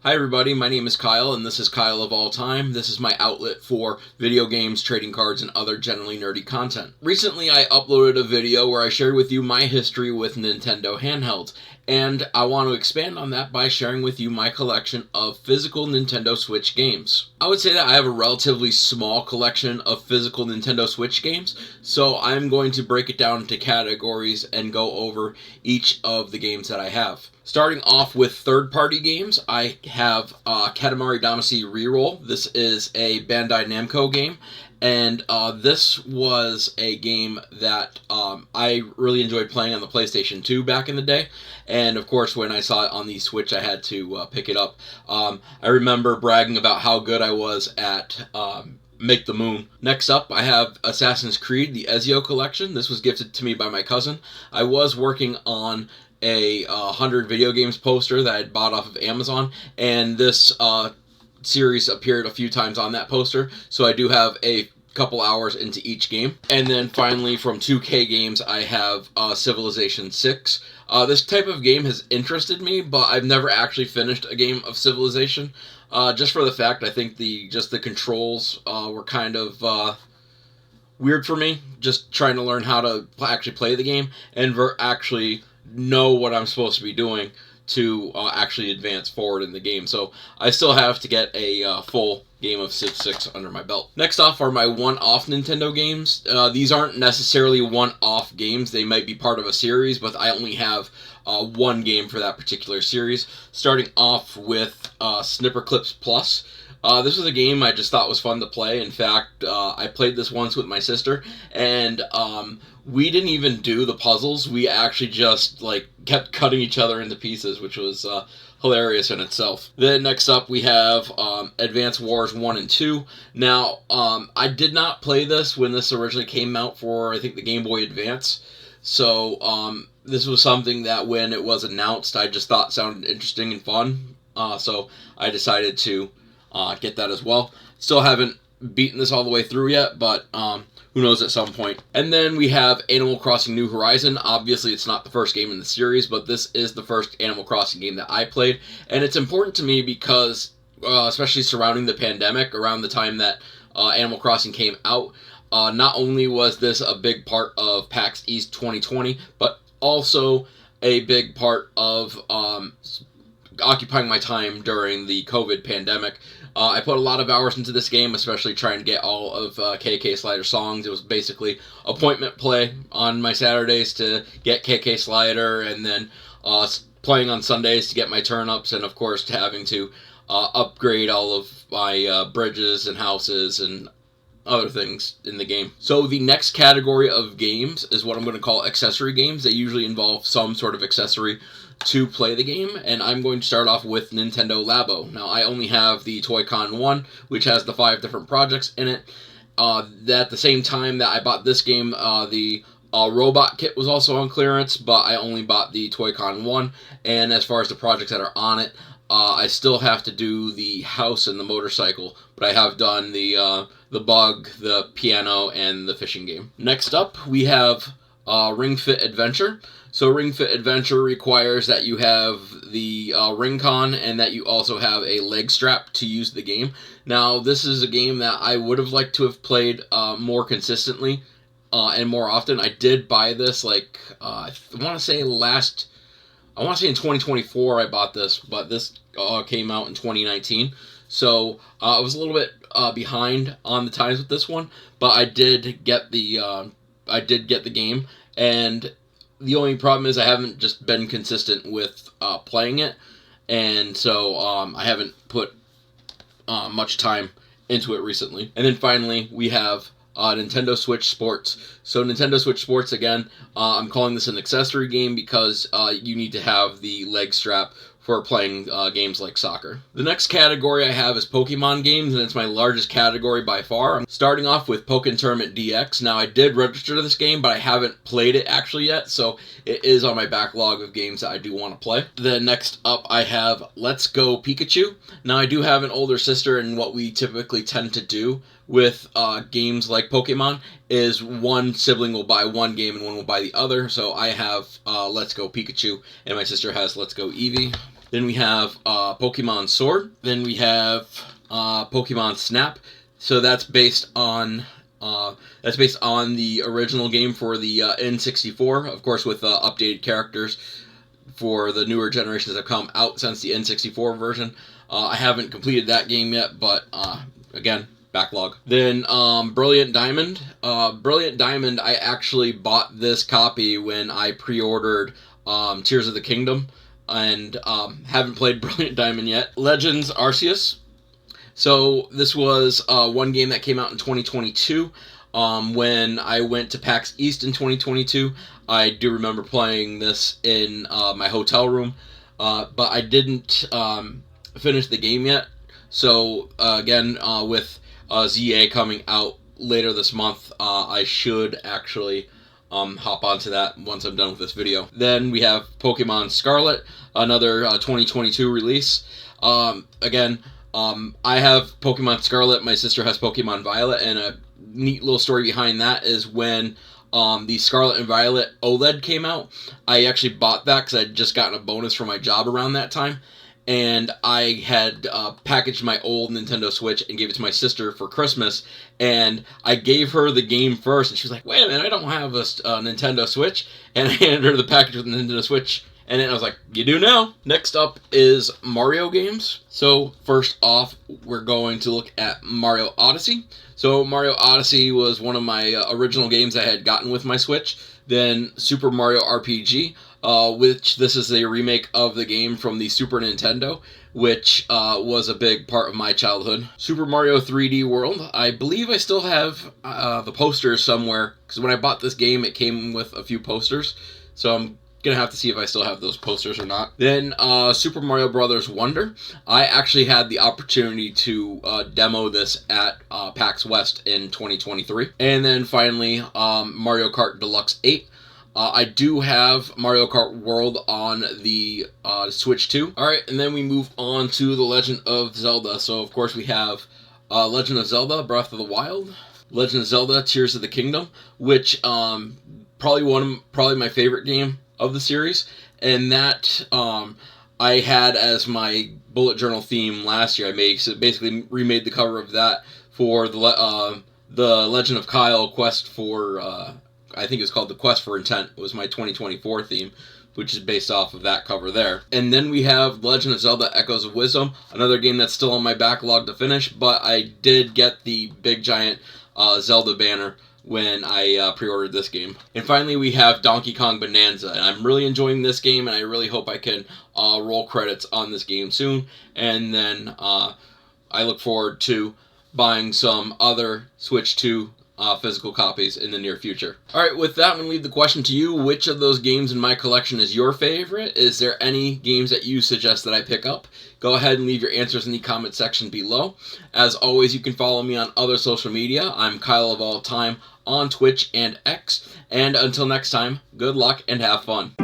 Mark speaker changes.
Speaker 1: Hi everybody, my name is Kyle, and this is Kyle of All Time. This is my outlet for video games, trading cards, and other generally nerdy content. Recently, I uploaded a video where I shared with you my history with Nintendo handhelds, and I want to expand on that by sharing with you my collection of physical Nintendo Switch games. I would say that I have a relatively small collection of physical Nintendo Switch games, so I'm going to break it down into categories and go over each of the games that I have. Starting off with third-party games, I have Katamari Damacy Reroll. This is a Bandai Namco game, and this was a game that I really enjoyed playing on the PlayStation 2 back in the day, and of course when I saw it on the Switch I had to pick it up. I remember bragging about how good I was at Make the Moon. Next up, I have Assassin's Creed, the Ezio collection. This was gifted to me by my cousin. I was working on a 100 video games poster that I had bought off of Amazon, and this series appeared a few times on that poster, so I do have a couple hours into each game. And then finally from 2K Games, I have Civilization 6. This type of game has interested me, but I've never actually finished a game of Civilization, just for the fact I think the controls were kind of weird for me, just trying to learn how to actually play the game and actually know what I'm supposed to be doing to actually advance forward in the game. So I still have to get a full game of Civ 6 under my belt. Next off are my one-off Nintendo games. These aren't necessarily one-off games. They might be part of a series, but I only have one game for that particular series. Starting off with Snipperclips Plus. This was a game I just thought was fun to play. In fact, I played this once with my sister, and we didn't even do the puzzles. We actually just kept cutting each other into pieces, which was hilarious in itself. Then next up we have Advance Wars 1 and 2. Now, I did not play this when this originally came out for, I think, the Game Boy Advance. So this was something that when it was announced, I just thought sounded interesting and fun. So I decided to get that as well. Still haven't beaten this all the way through yet, but who knows at some point. And then we have Animal Crossing New Horizon. Obviously, it's not the first game in the series, but this is the first Animal Crossing game that I played. And it's important to me because, especially surrounding the pandemic, around the time that Animal Crossing came out, not only was this a big part of PAX East 2020, but also a big part of occupying my time during the COVID pandemic. I put a lot of hours into this game, especially trying to get all of KK Slider songs. It was basically appointment play on my Saturdays to get KK Slider, and then playing on Sundays to get my turn-ups, and of course having to upgrade all of my bridges and houses and other things in the game. So the next category of games is what I'm going to call accessory games. They usually involve some sort of accessory to play the game, and I'm going to start off with Nintendo Labo. Now, I only have the Toy-Con 1, which has the 5 different projects in it. At the same time that I bought this game, the robot kit was also on clearance, but I only bought the Toy-Con 1, and as far as the projects that are on it, I still have to do the house and the motorcycle, but I have done the bug, the piano, and the fishing game. Next up, we have Ring Fit Adventure. So Ring Fit Adventure requires that you have the Ring Con and that you also have a leg strap to use the game. Now, this is a game that I would have liked to have played more consistently and more often. I did buy this, I want to say in 2024 I bought this, but this came out in 2019. So I was a little bit behind on the times with this one, but I did get the game, and the only problem is I haven't just been consistent with playing it, and so I haven't put much time into it recently. And then finally, we have Nintendo Switch Sports. So Nintendo Switch Sports, again, I'm calling this an accessory game because you need to have the leg strap for playing games like soccer. The next category I have is Pokemon games, and it's my largest category by far. I'm starting off with Pokken Tournament DX. Now, I did register to this game, but I haven't played it actually yet, so it is on my backlog of games that I do want to play. Then next up, I have Let's Go Pikachu. Now, I do have an older sister, and what we typically tend to do with games like Pokemon is one sibling will buy one game and one will buy the other. So I have Let's Go Pikachu, and my sister has Let's Go Eevee. Then we have Pokemon Sword. Then we have Pokemon Snap. So that's based on the original game for the N64, of course, with updated characters for the newer generations that have come out since the N64 version. I haven't completed that game yet, but again, backlog. Then Brilliant Diamond. Brilliant Diamond, I actually bought this copy when I pre-ordered Tears of the Kingdom, and haven't played Brilliant Diamond yet. Legends Arceus. So this was one game that came out in 2022. When I went to PAX East in 2022, I do remember playing this in my hotel room, but I didn't finish the game yet. So again, with ZA coming out later this month, I should actually hop onto that once I'm done with this video. Then we have Pokemon Scarlet, another 2022 release. Again, I have Pokemon Scarlet, my sister has Pokemon Violet, and a neat little story behind that is when the Scarlet and Violet OLED came out, I actually bought that because I'd just gotten a bonus for my job around that time, and I had packaged my old Nintendo Switch and gave it to my sister for Christmas, and I gave her the game first, and she was like, wait a minute, I don't have a Nintendo Switch, and I handed her the package with the Nintendo Switch. And then I was like, you do now. Next up is Mario games. So first off, we're going to look at Mario Odyssey. So Mario Odyssey was one of my original games I had gotten with my Switch. Then Super Mario RPG, which this is a remake of the game from the Super Nintendo, which was a big part of my childhood. Super Mario 3D World. I believe I still have the posters somewhere, because when I bought this game, it came with a few posters. So I'm gonna have to see if I still have those posters or not. Then Super Mario Brothers Wonder. I actually had the opportunity to demo this at PAX West in 2023. And then finally, Mario Kart Deluxe 8. I do have Mario Kart World on the Switch 2. Alright, and then we move on to The Legend of Zelda. So of course we have Legend of Zelda Breath of the Wild, Legend of Zelda Tears of the Kingdom, which probably my favorite game of the series, and that I had as my bullet journal theme last year. I basically remade the cover of that for the Legend of Kyle Quest for I think it's called the Quest for Intent. It was my 2024 theme, which is based off of that cover there. And then we have Legend of Zelda Echoes of Wisdom, another game that's still on my backlog to finish, but I did get the big giant Zelda banner when I pre-ordered this game. And finally we have Donkey Kong Bananza, and I'm really enjoying this game, and I really hope I can roll credits on this game soon, and then I look forward to buying some other Switch 2 physical copies in the near future. Alright, with that, I'm going to leave the question to you. Which of those games in my collection is your favorite? Is there any games that you suggest that I pick up? Go ahead and leave your answers in the comment section below. As always, you can follow me on other social media. I'm Kyle of All Time on Twitch and X. And until next time, good luck and have fun.